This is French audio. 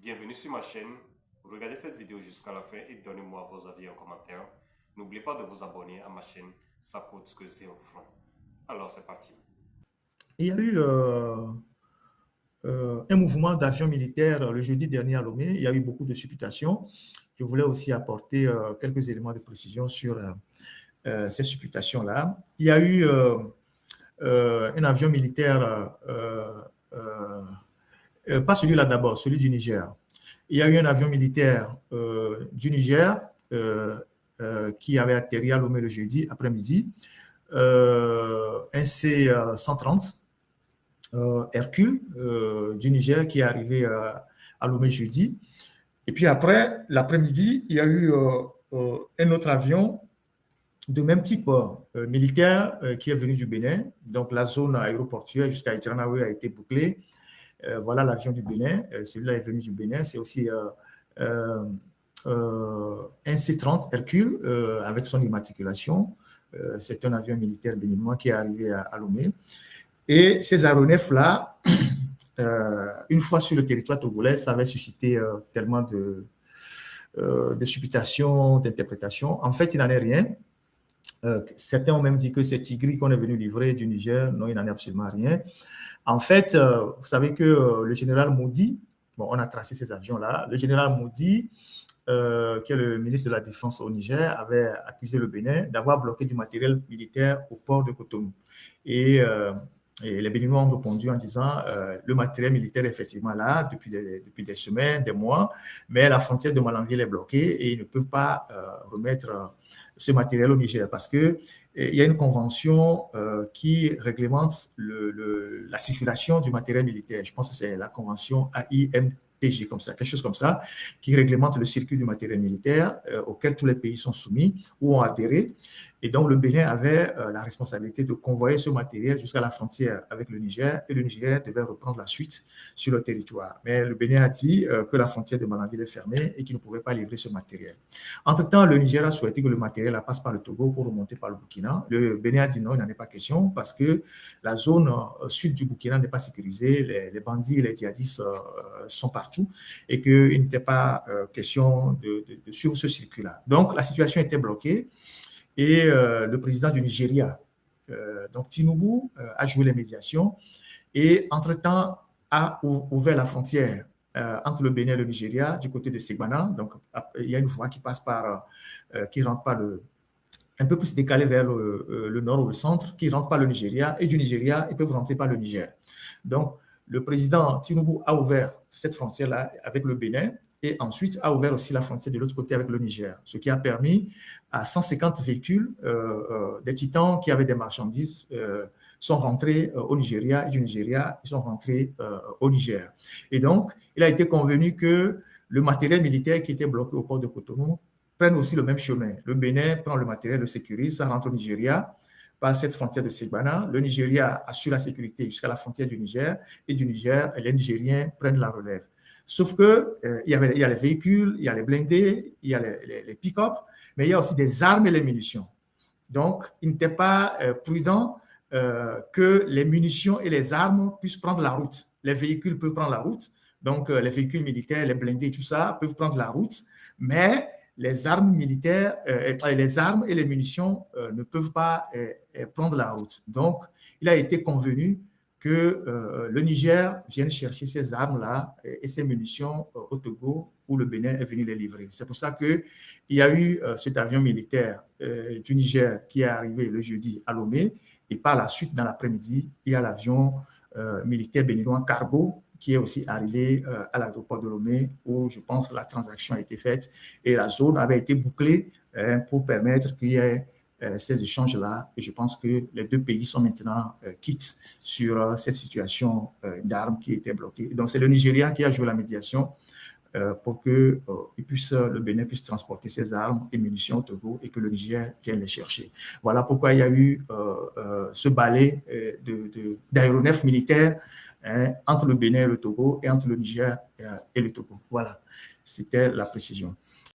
Bienvenue sur ma chaîne. Regardez cette vidéo jusqu'à la fin et donnez-moi vos avis en commentaire. N'oubliez pas de vous abonner à ma chaîne, ça coûte que 0 francs. Alors c'est parti. Il y a eu un mouvement d'avion militaire le jeudi dernier à Lomé. Il y a eu beaucoup de supputations. Je voulais aussi apporter quelques éléments de précision sur ces supputations-là. Il y a eu un avion militaire, pas celui-là d'abord, celui du Niger. Il y a eu un avion militaire du Niger qui avait atterri à Lomé le jeudi après-midi, un C-130. Hercule du Niger qui est arrivé à Lomé jeudi. Et puis après, l'après-midi, il y a eu un autre avion de même type militaire qui est venu du Bénin. Donc la zone aéroportuaire jusqu'à Itiranawe a été bouclée. Voilà l'avion du Bénin. Celui-là est venu du Bénin. C'est aussi un C-30 Hercule avec son immatriculation. C'est un avion militaire béninois qui est arrivé à Lomé. Et ces aéronefs-là, une fois sur le territoire togolais, ça avait suscité tellement de supputations, d'interprétations. En fait, il n'en est rien. Certains ont même dit que c'est Tigri qu'on est venu livrer du Niger. Non, il n'en est absolument rien. En fait, vous savez que le général Moudi, bon, on a tracé ces avions-là, le général Moudi, qui est le ministre de la Défense au Niger, avait accusé le Bénin d'avoir bloqué du matériel militaire au port de Cotonou. Et les Béninois ont répondu en disant le matériel militaire est effectivement là depuis des semaines, des mois, mais la frontière de Malanville est bloquée et ils ne peuvent pas remettre ce matériel au Niger parce qu'il y a une convention qui réglemente la circulation du matériel militaire. Je pense que c'est la convention AIMTG, comme ça, quelque chose comme ça, qui réglemente le circuit du matériel militaire auquel tous les pays sont soumis ou ont adhéré. Et donc, le Bénin avait la responsabilité de convoyer ce matériel jusqu'à la frontière avec le Niger et le Niger devait reprendre la suite sur le territoire. Mais le Bénin a dit que la frontière de Malanville est fermée et qu'il ne pouvait pas livrer ce matériel. Entre-temps, le Niger a souhaité que le matériel passe par le Togo pour remonter par le Burkina. Le Bénin a dit non, il n'en est pas question parce que la zone sud du Burkina n'est pas sécurisée, les bandits et les djihadistes sont partout et qu'il n'était pas question de suivre ce circuit-là. Donc, la situation était bloquée. Et le président du Nigeria, donc Tinubu, a joué les médiations et, entre-temps, a ouvert la frontière entre le Bénin et le Nigeria du côté de Segbana. Donc, il y a une voie qui passe qui rentre par un peu plus décalée vers le nord ou le centre, qui rentre par le Nigeria, et du Nigeria, ils peuvent rentrer par le Niger. Donc, le président Tinubu a ouvert cette frontière-là avec le Bénin et ensuite a ouvert aussi la frontière de l'autre côté avec le Niger, ce qui a permis à 150 véhicules, des titans qui avaient des marchandises, sont rentrés au Nigeria et du Nigeria, ils sont rentrés au Niger. Et donc, il a été convenu que le matériel militaire qui était bloqué au port de Cotonou prenne aussi le même chemin. Le Bénin prend le matériel, le sécurise, ça rentre au Nigeria par cette frontière de Segbana. Le Nigeria assure la sécurité jusqu'à la frontière du Niger et du Niger, les Nigériens prennent la relève. Sauf que il y a les véhicules, il y a les blindés, il y a les pick-up, mais il y a aussi des armes et les munitions. Donc, il n'était pas prudent que les munitions et les armes puissent prendre la route. Les véhicules peuvent prendre la route, donc les véhicules militaires, les blindés, tout ça, peuvent prendre la route, mais les armes militaires, les armes et les munitions ne peuvent pas prendre la route. Donc, il a été convenu que le Niger vienne chercher ces armes-là et ces munitions au Togo, où le Bénin est venu les livrer. C'est pour ça qu'il y a eu cet avion militaire du Niger qui est arrivé le jeudi à Lomé, et par la suite, dans l'après-midi, il y a l'avion militaire béninois Cargo qui est aussi arrivé à l'aéroport de Lomé, où je pense la transaction a été faite et la zone avait été bouclée pour permettre qu'il y ait ces échanges-là. Et je pense que les deux pays sont maintenant quittes sur cette situation d'armes qui était bloquée. Donc, c'est le Nigeria qui a joué la médiation pour que le Bénin puisse transporter ses armes et munitions au Togo et que le Niger vienne les chercher. Voilà pourquoi il y a eu ce balai d'aéronefs militaires entre le Bénin et le Togo et entre le Niger et le Togo. Voilà, c'était la précision.